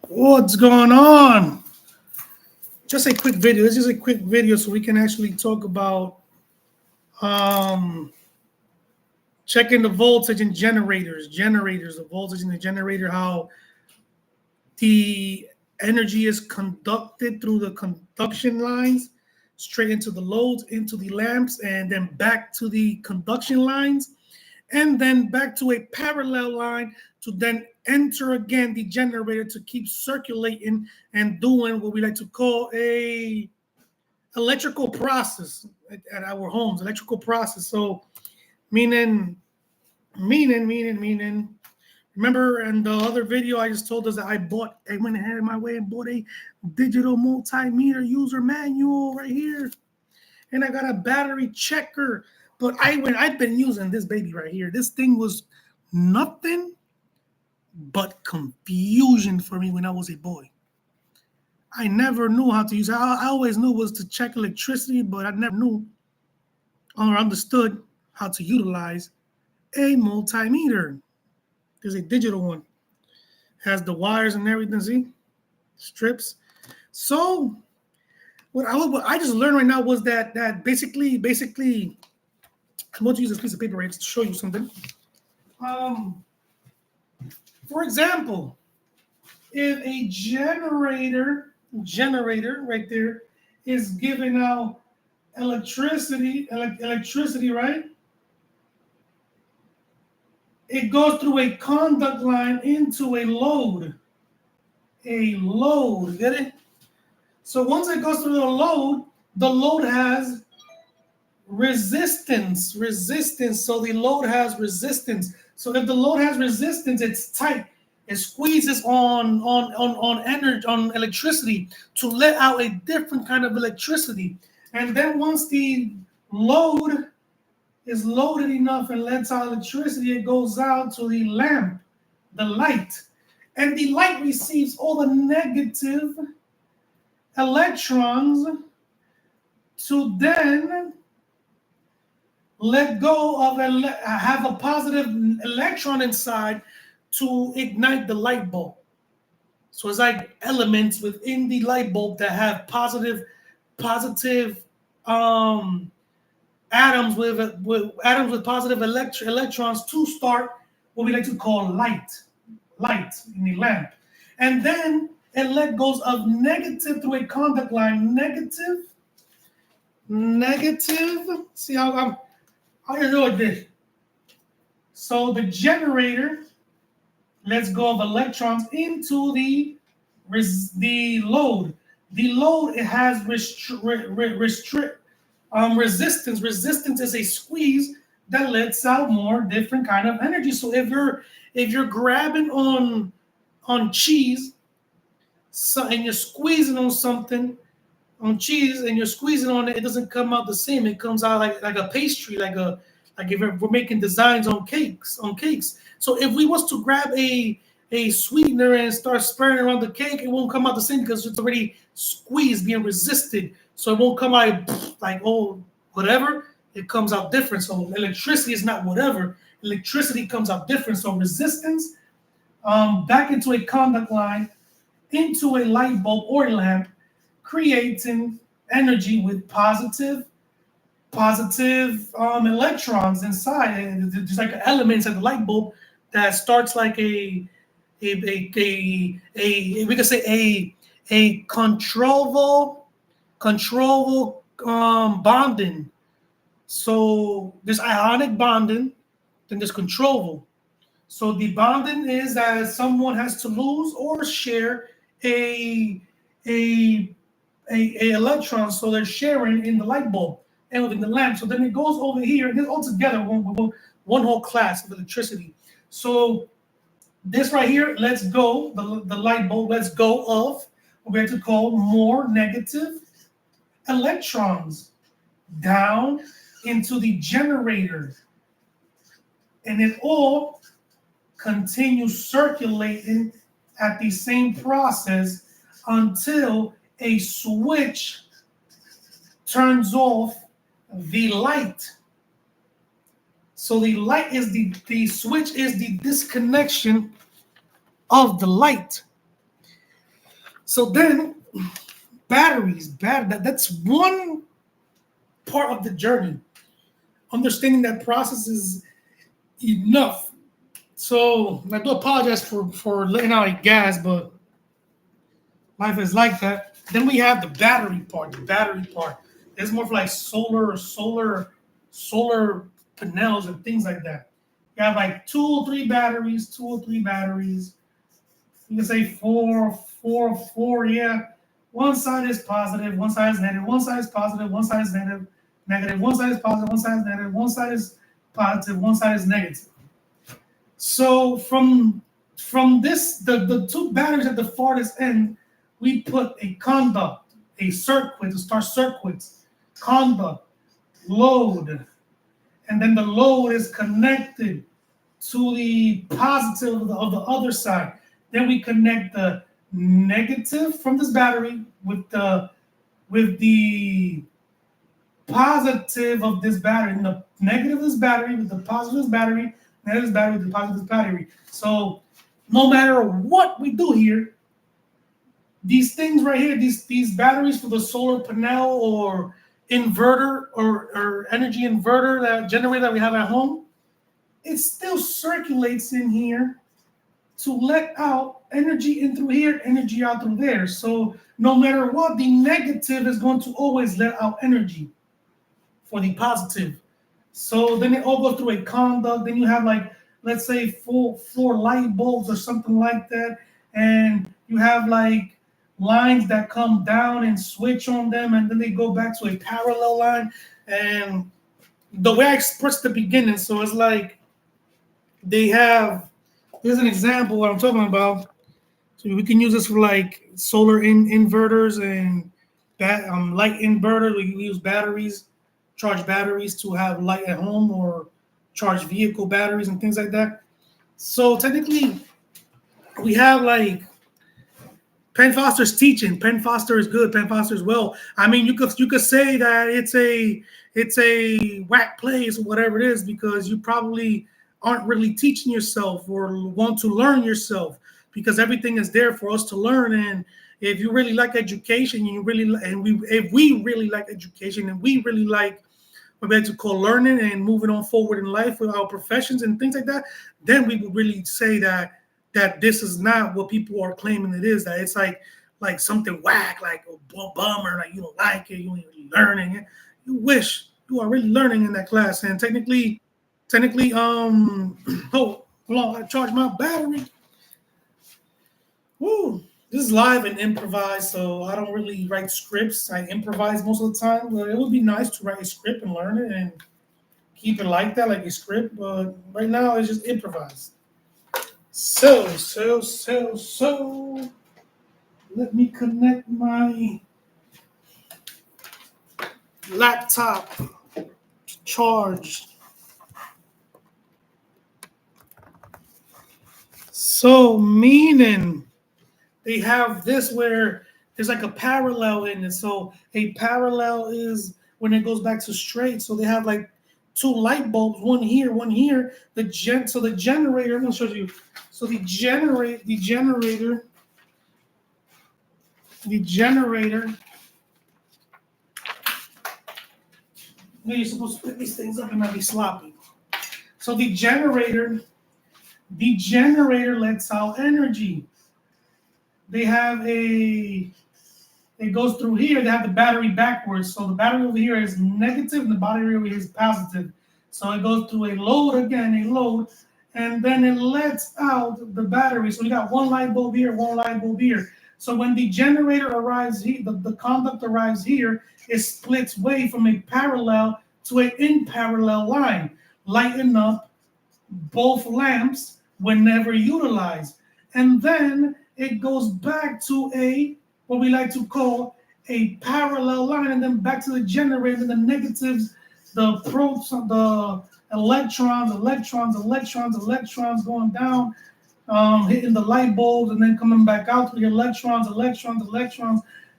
What's going on? Just a quick video. This is a quick video so we can actually talk about um, checking the voltage in generators, the voltage in the generator, how the energy is conducted through the conduction lines straight into the loads, into the lamps, and then back to the conduction lines, and then back to a parallel line to then enter again the generator to keep circulating and doing what we like to call a electrical process at our homes, electrical process. So meaning. Remember in the other video, I just told us that I went ahead of my way and bought a digital multimeter user manual right here. And I got a battery checker. But I've been using this baby right here. This thing was nothing but confusion for me when I was a boy. I never knew how to use it. I always knew it was to check electricity, but I never knew or understood how to utilize a multimeter. There's a digital one. Has the wires and everything, see? Strips. So what I just learned right now was that basically I'm going to use this piece of paper right to show you something. For example, if a generator right there is giving out electricity, right? It goes through a conduct line into a load. Get it? So once it goes through the load has resistance. So the load has resistance. So if the load has resistance, it's tight. It squeezes on energy, on electricity to let out a different kind of electricity. And then once the load is loaded enough and lets out electricity, it goes out to the lamp, the light. And the light receives all the negative electrons to then let go of have a positive electron inside to ignite the light bulb. So it's like elements within the light bulb that have positive atoms with positive electrons to start what we like to call light in the lamp. And then it let goes of negative through a conduct line, negative. See how you do this. So the generator lets go of electrons into the load. The load, it has resistance. Resistance is a squeeze that lets out more different kind of energy. So if you're grabbing on cheese, and you're squeezing on something on cheese, and you're squeezing on it, it doesn't come out the same. It comes out like a pastry, like if we're making designs on cakes. So if we was to grab a sweetener and start spraying around the cake, it won't come out the same because it's already squeezed, being resisted. So it won't come out like, oh, whatever. It comes out different. So electricity is not whatever. Electricity comes out different. So resistance back into a conduct line, into a light bulb or lamp, creating energy with positive electrons inside. There's like elements at the light bulb that starts like we could say a controllable bonding. So there's ionic bonding, then there's controllable. So the bonding is that someone has to lose or share a electron, so they're sharing in the light bulb and within the lamp. So then it goes over here, and it's all together one whole class of electricity. So this right here, let's go, the light bulb, let's go of what we have to call more negative electrons down into the generator. And it all continues circulating at the same process until a switch turns off the light. So the light is the switch is the disconnection of the light. So then batteries, that's one part of the journey. Understanding that process is enough. So I do apologize for letting out a gas, but life is like that. Then we have the battery part. The battery part is more of like solar panels and things like that. You have like two or three batteries. You can say four. Yeah, one side is positive, one side is negative. One side is positive, one side is negative. Negative. One side is positive, one side is negative. One side is positive, one side is negative. So from this, the two batteries at the farthest end, we put a conduct, a circuit to start circuits, conduct, load, and then the load is connected to the positive of the other side. Then we connect the negative from this battery with the positive of this battery, and the negative of this battery with the positive of this battery, negative of this battery with the positive of this battery. So no matter what we do here, these things right here, these batteries for the solar panel or inverter or energy inverter, that generator that we have at home, it still circulates in here to let out energy in through here, energy out through there. So no matter what, the negative is going to always let out energy for the positive. So then it all goes through a conduct. Then you have like, let's say four light bulbs or something like that. And you have like lines that come down and switch on them, and then they go back to a parallel line. And the way I expressed the beginning, so it's like they have, here's an example what I'm talking about. So we can use this for like solar inverters and light inverters. We can use batteries, charge batteries to have light at home, or charge vehicle batteries and things like that. So technically, we have like Penn Foster's teaching. Penn Foster is good. Penn Foster is well. I mean, you could say that it's a whack place or whatever it is, because you probably aren't really teaching yourself or want to learn yourself, because everything is there for us to learn. And if you really like education, if we really like education, and we really like what we like to call learning and moving on forward in life with our professions and things like that, then we would really say that this is not what people are claiming it is. That it's like something whack, like a bummer, like you don't like it, you ain't really learning it. You wish you are really learning in that class. And technically, oh, hold on, I charge my battery. Woo. This is live and improvised, so I don't really write scripts. I improvise most of the time, but it would be nice to write a script and learn it and keep it like that, like a script. But right now, it's just improvised. So, let me connect my laptop to charge. So, meaning they have this where there's like a parallel in it. So, a parallel is when it goes back to straight. So, they have like two light bulbs, one here, one here. So the generator, I'm gonna show you. So the generator, you're supposed to put these things up, it might be sloppy. So the generator lets out energy. They have it goes through here. They have the battery backwards. So the battery over here is negative and the battery over here is positive. So it goes through a load, and then it lets out the battery. So we got one light bulb here, one light bulb here. So when the generator arrives here, the conduct arrives here, it splits way from a parallel to an in parallel line, lighten up both lamps whenever utilized. And then it goes back to what we like to call a parallel line, and then back to the generator, the negatives, the electrons going down, hitting the light bulbs, and then coming back out to the electrons,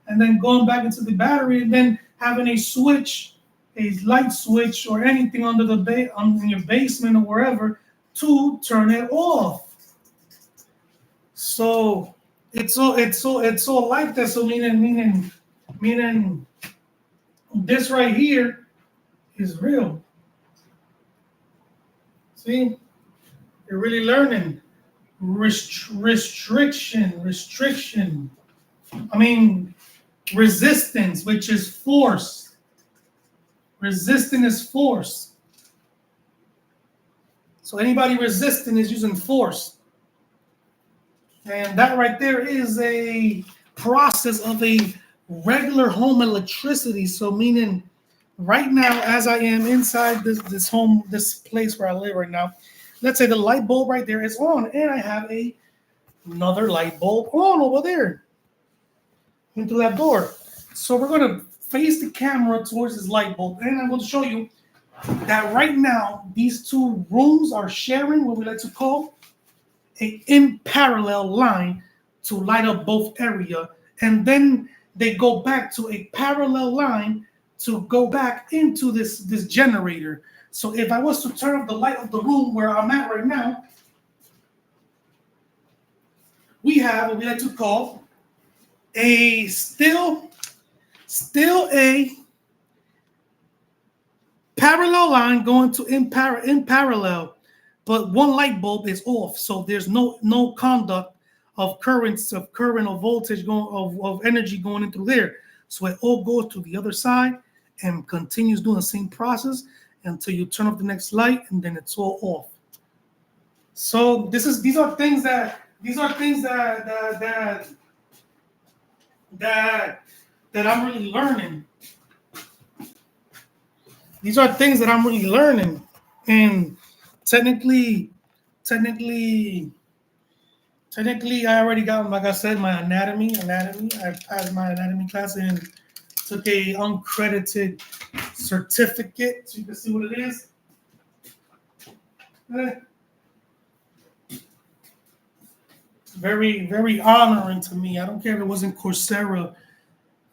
and then going back into the battery, and then having a switch, a light switch, or anything under in your basement or wherever to turn it off. So it's so like that. So meaning this right here is real. See, you're really learning restriction. I mean resistance, which is force. Resisting is force. So anybody resisting is using force. And that right there is a process of a regular home electricity. So meaning right now, as I am inside this place where I live right now, let's say the light bulb right there is on, and I have another light bulb on over there into that door. So we're gonna face the camera towards this light bulb, and I'm going to show you that right now these two rooms are sharing what we like to call a in parallel line to light up both area, and then they go back to a parallel line to go back into this generator. So if I was to turn off the light of the room where I'm at right now, we have what we like to call a still a parallel line going to in parallel, but one light bulb is off, so there's no conduct of current or voltage going of energy going in through there. So it all goes to the other side and continues doing the same process until you turn off the next light, and then it's all off. So these are things that I'm really learning. These are things that I'm really learning, and technically, technically, I already got, like I said, my anatomy. I passed my anatomy class and took a uncredited certificate. So you can see what it is. Very, very honoring to me. I don't care if it wasn't Coursera,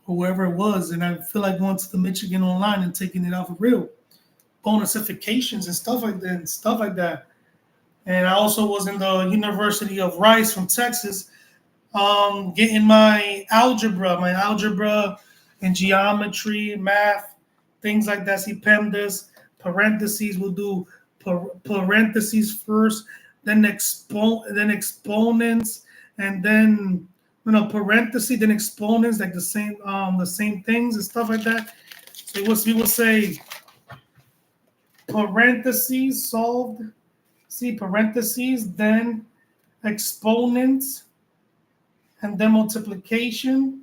whoever it was, and I feel like going to the Michigan Online and taking it out for real, bonusifications and stuff like that. And I also was in the University of Rice from Texas, getting my algebra and geometry, math, things like that. See, PEMDAS, parentheses. We'll do parentheses first, then exponents, and then parentheses, then exponents, like the same things and stuff like that. So we will say parentheses solved. See, parentheses, then exponents, and then multiplication.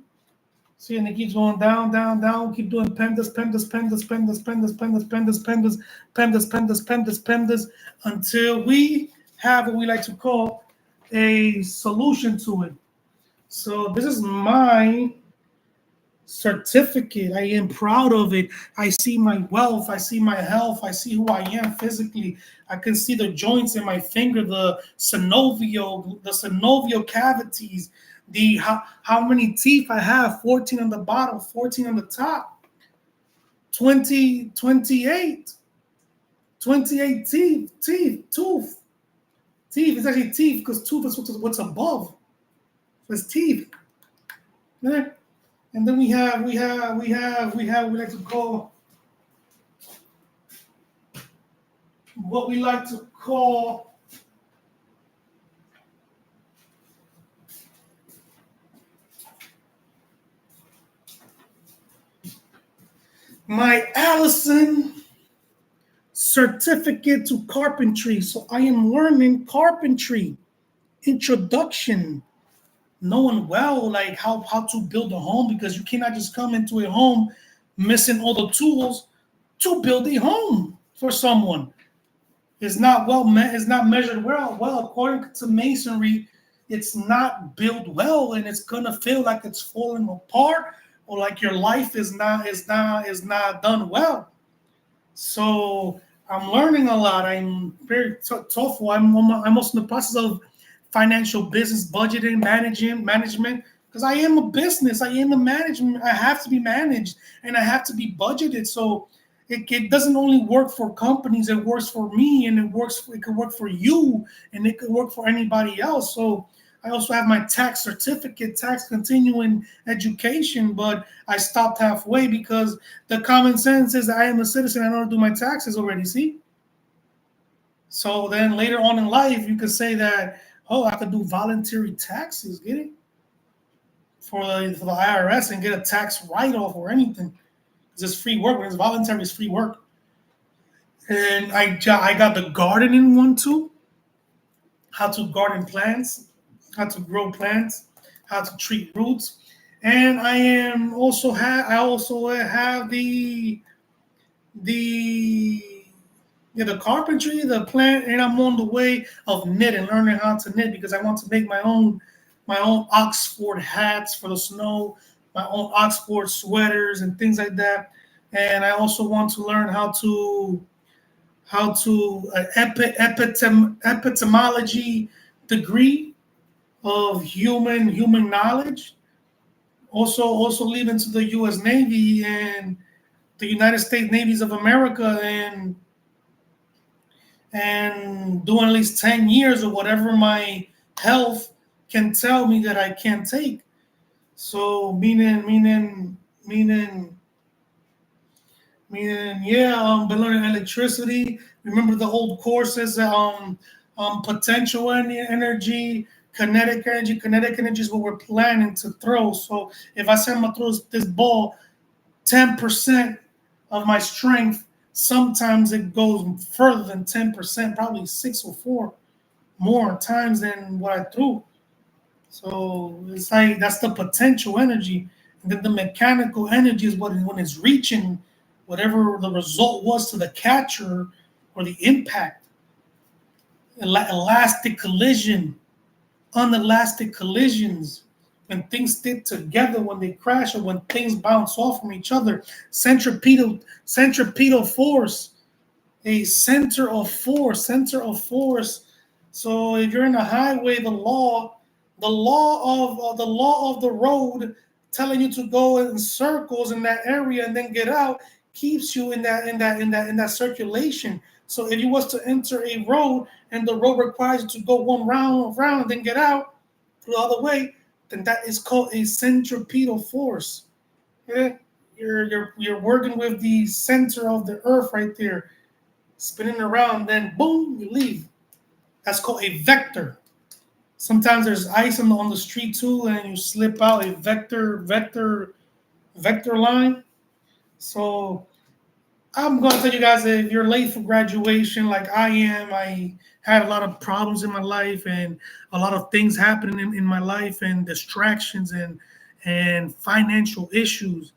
See, and it keeps going down, down, down. Keep doing pendas, until we have what we like to call a solution to it. So this is my certificate. I am proud of it. I see my wealth. I see my health. I see who I am physically. I can see the joints in my finger, the synovial cavities, the how many teeth I have, 14 on the bottom, 14 on the top, 20, 28 tooth. Teeth is actually teeth because tooth is what's above. So it's teeth. Yeah. And then we like to call what we like to call my Allison certificate to carpentry. So I am learning carpentry, introduction, knowing well like how to build a home, because you cannot just come into a home missing all the tools to build a home for someone. It's not it's not measured well according to masonry. It's not built well, and it's gonna feel like it's falling apart, or like your life is not done well. So I'm learning a lot. I'm very thoughtful. I'm also in the process of financial business budgeting, management, because I am a business. I am a management. I have to be managed and I have to be budgeted. So it doesn't only work for companies. It works for me, and it can work for you, and it could work for anybody else. So I also have my tax certificate, tax continuing education, but I stopped halfway because the common sense is I am a citizen. I know how to do my taxes already. See? So then later on in life, you could say that, oh, I could do voluntary taxes, get it? For the IRS and get a tax write off or anything. Because it's free work. When it's voluntary, it's free work. And I got the gardening one too. How to garden plants, how to grow plants, how to treat roots. And I also have the the carpentry, the plant, and I'm on the way of knitting, learning how to knit because I want to make my own Oxford hats for the snow, my own Oxford sweaters and things like that. And I also want to learn epitemology degree of human knowledge. Also leaving to the U.S. Navy and the United States Navies of America and doing at least 10 years or whatever my health can tell me that I can't take. So meaning, yeah, been learning electricity. Remember the old courses, potential energy, kinetic energy. Kinetic energy is what we're planning to throw. So if I say I'm gonna throw this ball 10% of my strength, sometimes it goes further than 10%, probably 6 or 4 more times than what I threw. So it's like that's the potential energy. And then the mechanical energy is what when it's reaching whatever the result was to the catcher or the impact. Elastic collision, unelastic collisions, when things stick together, when they crash, or when things bounce off from each other. Centripetal force, a center of force. So if you're in a highway, the law of the road telling you to go in circles in that area and then get out keeps you in that circulation. So if you was to enter a road and the road requires you to go one round around and then get out the other way, then that is called a centripetal force. Yeah? You're working with the center of the earth right there, spinning around, then boom, you leave. That's called a vector. Sometimes there's ice on the street too, and you slip out a vector line. So I'm going to tell you guys that if you're late for graduation, like I am, I had a lot of problems in my life and a lot of things happening in my life and distractions and financial issues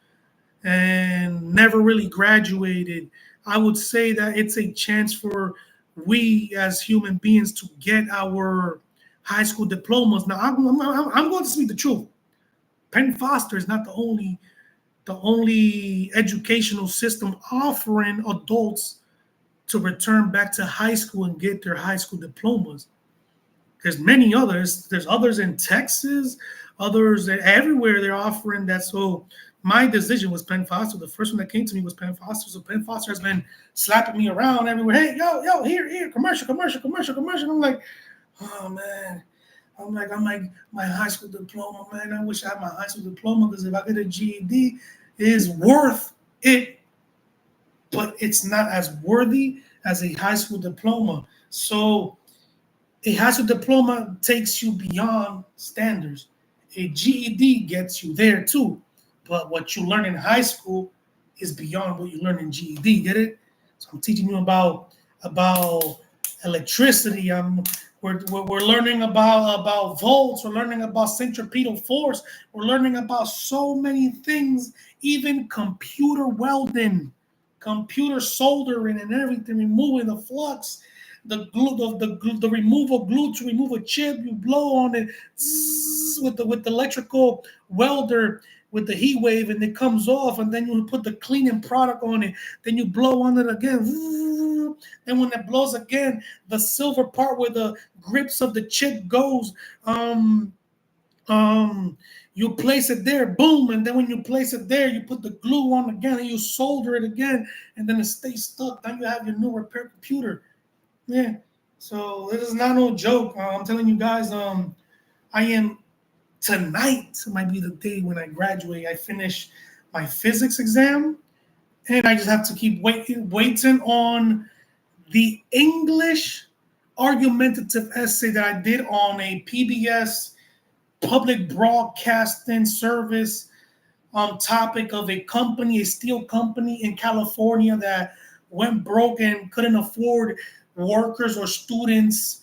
and never really graduated. I would say that it's a chance for we as human beings to get our high school diplomas. Now, I'm going to speak the truth. Penn Foster is not the only educational system offering adults to return back to high school and get their high school diplomas. There's many others. There's others in Texas, others everywhere they're offering that. So my decision was Penn Foster. The first one that came to me was Penn Foster. So Penn Foster has been slapping me around everywhere. Hey, yo, here, commercial. I'm like, oh man. I'm like, my high school diploma, man. I wish I had my high school diploma because if I get a GED, it is worth it, but it's not as worthy as a high school diploma. So a high school diploma takes you beyond standards. A GED gets you there too, but what you learn in high school is beyond what you learn in GED. Get it? So I'm teaching you about electricity. We're learning about volts. We're learning about centripetal force. We're learning about so many things, even computer welding, computer soldering, and everything, removing the flux, the removal glue to remove a chip. You blow on it with the electrical welder with the heat wave, and it comes off, and then you put the cleaning product on it. Then you blow on it again. And when it blows again, the silver part where the grips of the chip goes, you place it there, boom, and then when you place it there, you put the glue on again, and you solder it again, and then it stays stuck. Then you have your new repair computer. Yeah. So this is not no joke. I'm telling you guys. I am tonight might be the day when I graduate. I finish my physics exam, and I just have to keep waiting on the English argumentative essay that I did on a PBS public broadcasting service topic of a company, a steel company in California that went broke and couldn't afford workers or students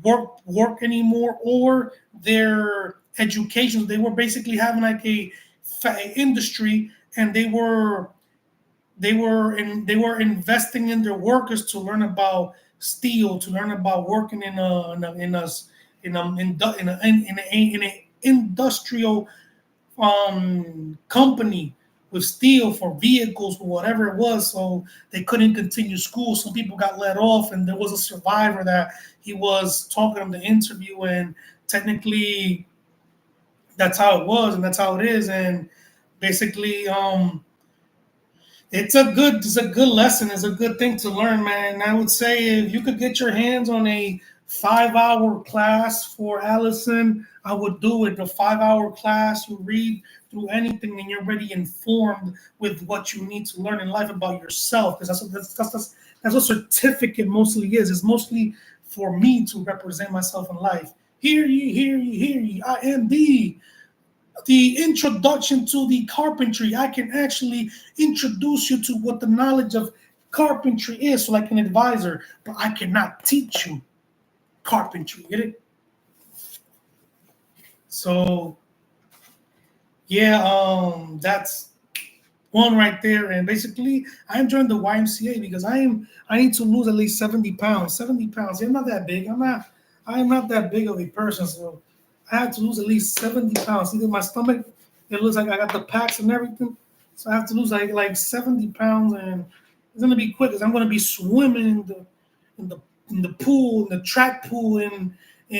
work anymore, or their education. They were basically having like a industry, and they were investing in their workers to learn about steel, to learn about working in a industrial company with steel for vehicles or whatever it was. So they couldn't continue school. Some people got let off, and there was a survivor that he was talking in the interview, and technically that's how it was and that's how it is. And basically it's a good lesson. It's a good thing to learn, man. And I would say if you could get your hands on a 5 hour class for Allison, I would do it. The 5 hour class, you read through anything and you're already informed with what you need to learn in life about yourself. Because that's what certificate mostly is. It's mostly for me to represent myself in life. Hear ye, hear ye, hear ye. I am the introduction to the carpentry. I can actually introduce you to what the knowledge of carpentry is, so like an advisor, but I cannot teach you carpentry. Get it? So yeah, that's one right there. And basically, I am joining the YMCA because I need to lose at least 70 pounds. 70 pounds. Yeah, I'm not that big. I am not that big of a person. So I had to lose at least 70 pounds. Either my stomach, it looks like I got the packs and everything. So I have to lose like 70 pounds, and it's gonna be quick because I'm gonna be swimming in the in the pool, in the track pool, within the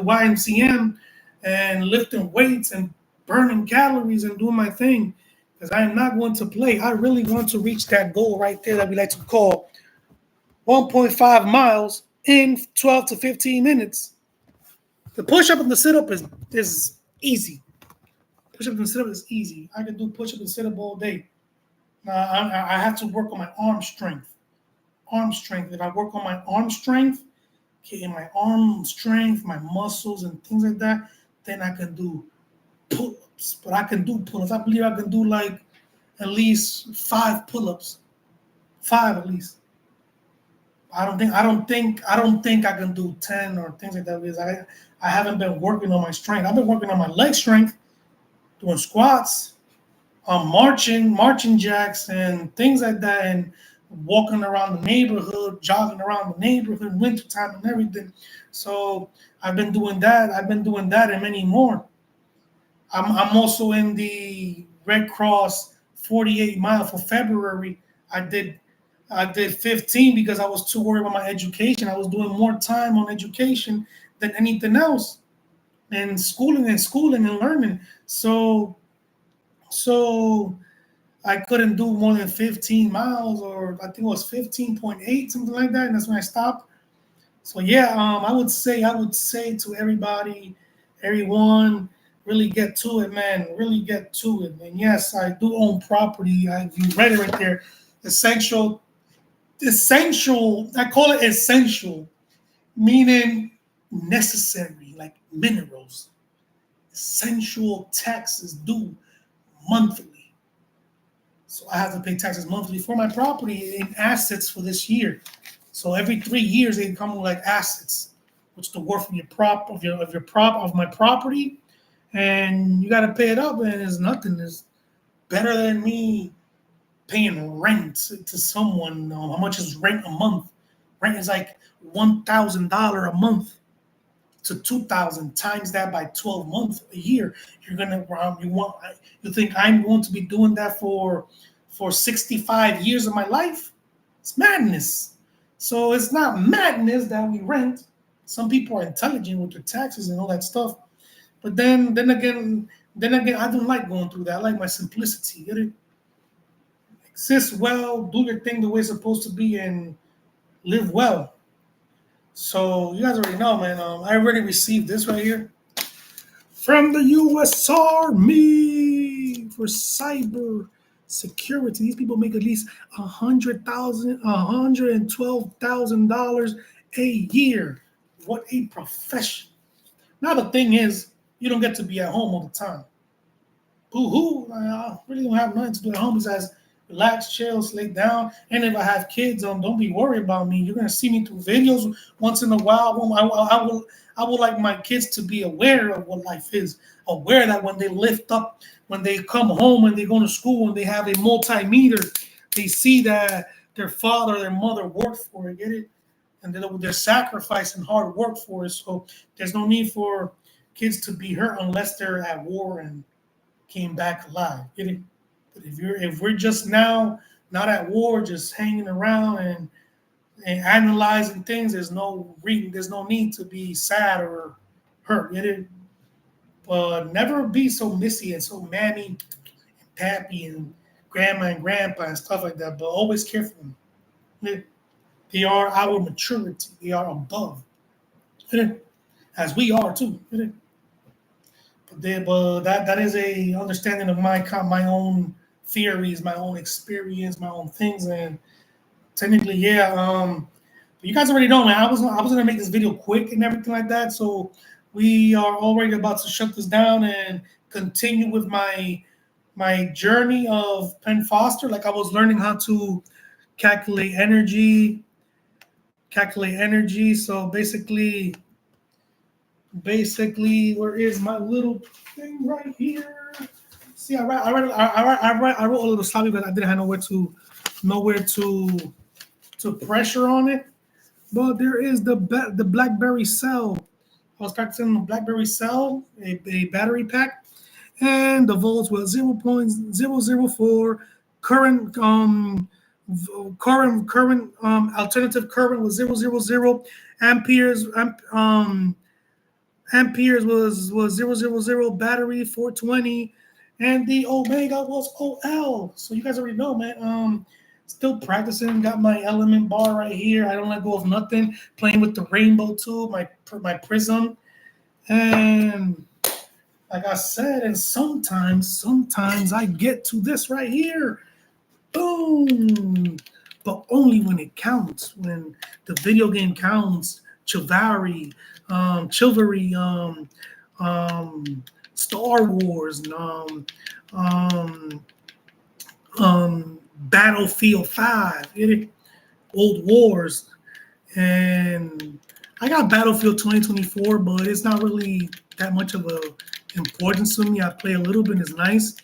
YMCM, and lifting weights and burning calories and doing my thing, because I am not going to play. I really want to reach that goal right there that we like to call 1.5 miles in 12 to 15 minutes. The push up and the sit up is easy. Push up and sit up is easy. I can do push up and sit up all day. Now I have to work on my arm strength. Arm strength. If I work on my arm strength, okay, my arm strength, my muscles and things like that, then I can do pull-ups. But I can do pull-ups. I believe I can do like at least 5 pull-ups. 5 at least. I don't think I can do 10 or things like that, because I haven't been working on my strength. I've been working on my leg strength, doing squats, marching jacks and things like that, and walking around the neighborhood, jogging around the neighborhood, wintertime and everything. So I've been doing that. I've been doing that and many more. I'm also in the Red Cross 48 mile for February. I did 15 because I was too worried about my education. I was doing more time on education than anything else, and schooling and learning. So I couldn't do more than 15 miles, or I think it was 15.8, something like that, and that's when I stopped. So yeah, I would say to everyone, really get to it, man. Really get to it. And yes, I do own property. You read it right there. Essential. I call it essential, meaning necessary, like minerals. Essential taxes due monthly. So I have to pay taxes monthly for my property in assets for this year. So every 3 years they come with like assets, which is the worth of of my property, and you got to pay it up, and it's nothing. It's better than me paying rent to someone. How much is rent a month? Rent is like $1,000 a month to 2,000. Times that by 12 months a year. You think I'm going to be doing that for 65 years of my life? It's madness. So it's not madness that we rent. Some people are intelligent with their taxes and all that stuff. But then again, I don't like going through that. I like my simplicity. Get it? Exist well, do your thing the way it's supposed to be, and live well. So you guys already know, man. I already received this right here from the U.S. Army for cyber security. These people make at least $112,000 a year. What a profession! Now the thing is, you don't get to be at home all the time. Boo-hoo, I really don't have nothing to do at home besides relax, chill, lay down. And if I have kids, don't be worried about me. You're gonna see me through videos once in a while. I would like my kids to be aware of what life is, aware that when they lift up, when they come home, when they go to school, when they have a multimeter, they see that their father, their mother worked for it, get it? And they're sacrificing hard work for it. So there's no need for kids to be hurt unless they're at war and came back alive. Get it? But if we're just now not at war, just hanging around and analyzing things, there's no need to be sad or hurt. Get it? But never be so missy and so mammy and pappy and grandma and grandpa and stuff like that. But always care for them. They are our maturity. They are above, as we are too. But that is a understanding of my own theories, my own experience, my own things, and technically, yeah. You guys already know, man. I was gonna make this video quick and everything like that. So we are already about to shut this down and continue with my journey of Penn Foster. Like I was learning how to calculate energy, So basically, where is my little thing right here? See, I wrote a little sloppy, but I didn't have nowhere to pressure on it. But there is the BlackBerry cell. I was practicing the BlackBerry cell, a battery pack, and the volts was 0.004. Current alternative current was 0.000 amperes. Amperes was 0.000, battery 420, and the omega was OL. So you guys already know, man. Still practicing. Got my element bar right here. I don't let go of nothing. Playing with the rainbow too. My prism, and like I said, and sometimes I get to this right here. Boom. But only when it counts. When the video game counts. Chivalry, Star Wars, Battlefield 5, Old Wars, and I got Battlefield 2024, but it's not really that much of a importance to me. I play a little bit, it's nice,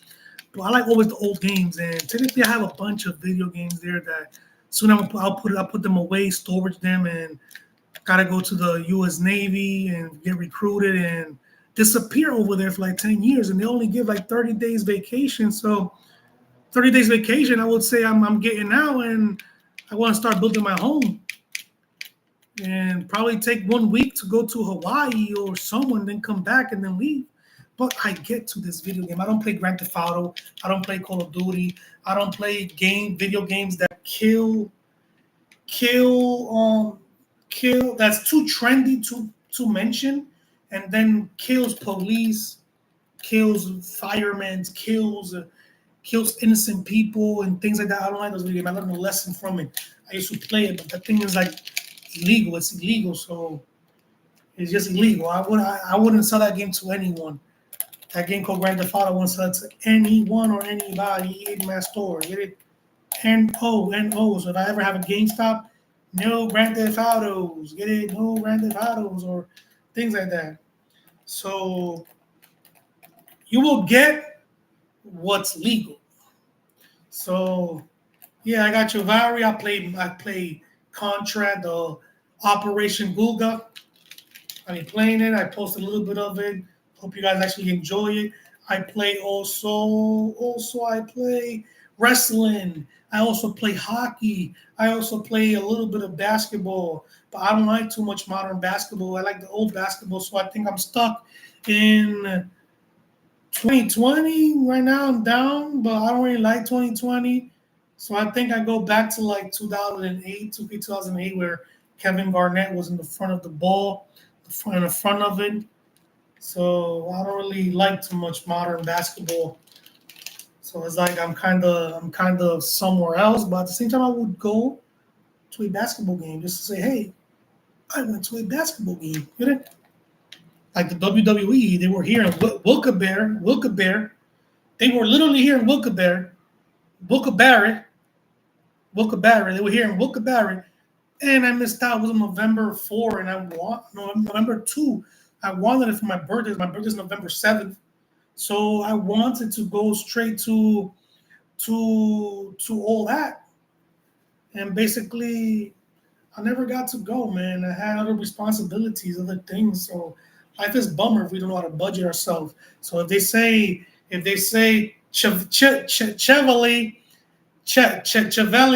but I like always the old games, and technically I have a bunch of video games there that soon I'll put them away, storage them, and gotta go to the U.S. Navy and get recruited and disappear over there for like 10 years, and they only give like 30 days vacation. So 30 days vacation, I would say I'm getting now, and I want to start building my home and probably take 1 week to go to Hawaii or someone, then come back and then leave. But I get to this video game. I don't play Grand Theft Auto. I don't play Call of Duty. I don't play video games that kill that's too trendy to mention, and then kills police, kills firemen, kills innocent people and things like that. I don't like those video games. I learned a lesson from it. I used to play it, but that thing is like illegal. It's illegal, so it's just illegal. I wouldn't sell that game to anyone. That game called Grand Theft Auto, I wouldn't sell it to anyone or anybody in my store. Get it? N-O. So if I ever have a GameStop, no Grand Theft Autos. Get it? No Grand Theft Autos or things like that. So you will get what's legal. So yeah, I got Chivalry. I play Contra, the Operation Guga. I've been playing it. I posted a little bit of it. Hope you guys actually enjoy it. I play also I play wrestling. I also play hockey. I also play a little bit of basketball, but I don't like too much modern basketball. I like the old basketball, so I think I'm stuck in 2020 right now. I'm down, but I don't really like 2020. So I think I go back to like 2008, 2008, where Kevin Garnett was in the front of the ball, in the front of it. So I don't really like too much modern basketball. So it's like I'm kind of somewhere else, but at the same time I would go to a basketball game just to say, hey, I went to a basketball game. You know? Like the WWE, they were here in Wilkes-Barre. They were literally here in Wilkes-Barre, Wilkes-Barre. They were here in Wilkes-Barre, and I missed out. It was on November 4, and I want no November 2. I wanted it for my birthday. My birthday's November 7th, so I wanted to go straight to all that, and basically I never got to go, man. I had other responsibilities, other things. So life is bummer if we don't know how to budget ourselves. So if they say Chevelle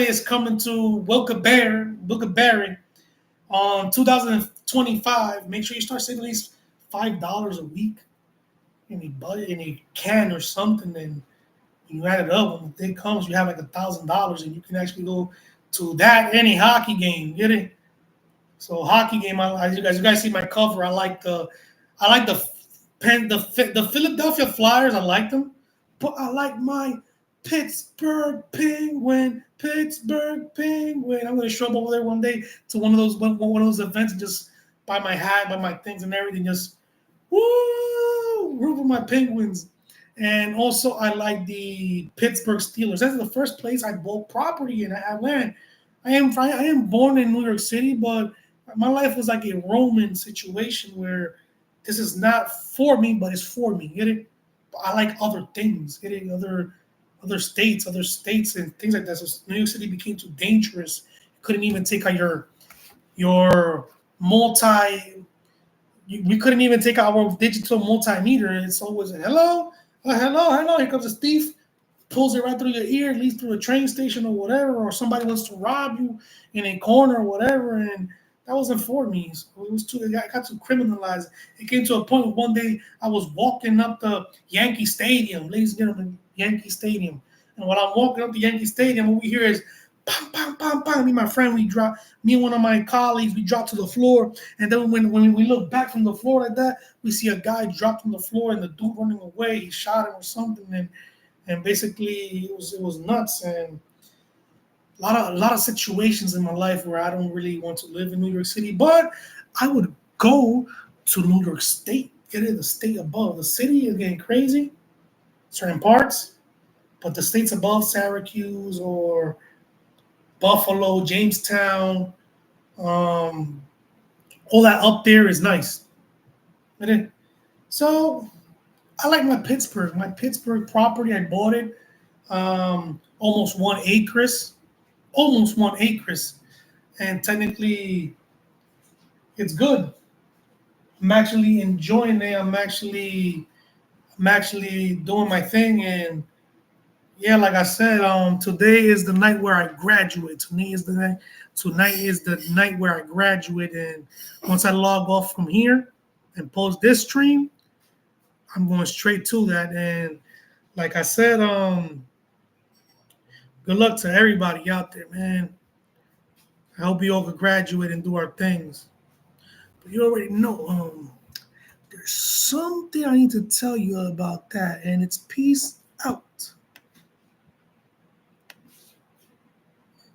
is coming to Wilkes-Barre on 2025, make sure you start saving at least $5 a week in a budget, in a can or something, and you add it up. When the day comes, you have like $1,000, and you can actually go to that any hockey game. Get it? So hockey game. As you guys see my cover. I like the the Philadelphia Flyers. I like them, but I like my Pittsburgh Penguin. Pittsburgh Penguin. I'm gonna show up over there one day to one of those events and just buy my hat, buy my things and everything. Just woo, root for my Penguins. And also, I like the Pittsburgh Steelers. That's the first place I bought property in. I went. I am born in New York City, but my life was like a Roman situation where this is not for me, but it's for me. Get it? I like other things. Get it? Other states, and things like that. So New York City became too dangerous. You couldn't even take out your multi. We couldn't even take our digital multimeter. It's always hello, hello. Here comes a thief, pulls it right through your ear, leads through a train station or whatever, or somebody wants to rob you in a corner or whatever. And that wasn't for me. So it was too. I got too criminalized. It came to a point where one day I was walking up the Yankee Stadium, ladies and gentlemen, Yankee Stadium. And when I'm walking up the Yankee Stadium, what we hear is bang, bang, bang, bang. Me and my friend, me and one of my colleagues, we dropped to the floor. And then when we look back from the floor like that, we see a guy drop from the floor and the dude running away. He shot him or something. And basically it was nuts. And a lot of situations in my life where I don't really want to live in New York City, but I would go to New York State, get in the state above. The city is getting crazy, certain parts, but the states above Syracuse or Buffalo, Jamestown, um, all that up there is nice. So I like my Pittsburgh property. I bought it, almost 1 acres, and technically it's good. I'm actually enjoying it. I'm actually doing my thing, and yeah, like I said, today is the night where I graduate. Tonight is the night where I graduate, and once I log off from here and post this stream, I'm going straight to that. And like I said, good luck to everybody out there, man. I hope we all can graduate and do our things. But you already know, there's something I need to tell you about that, and it's peace out.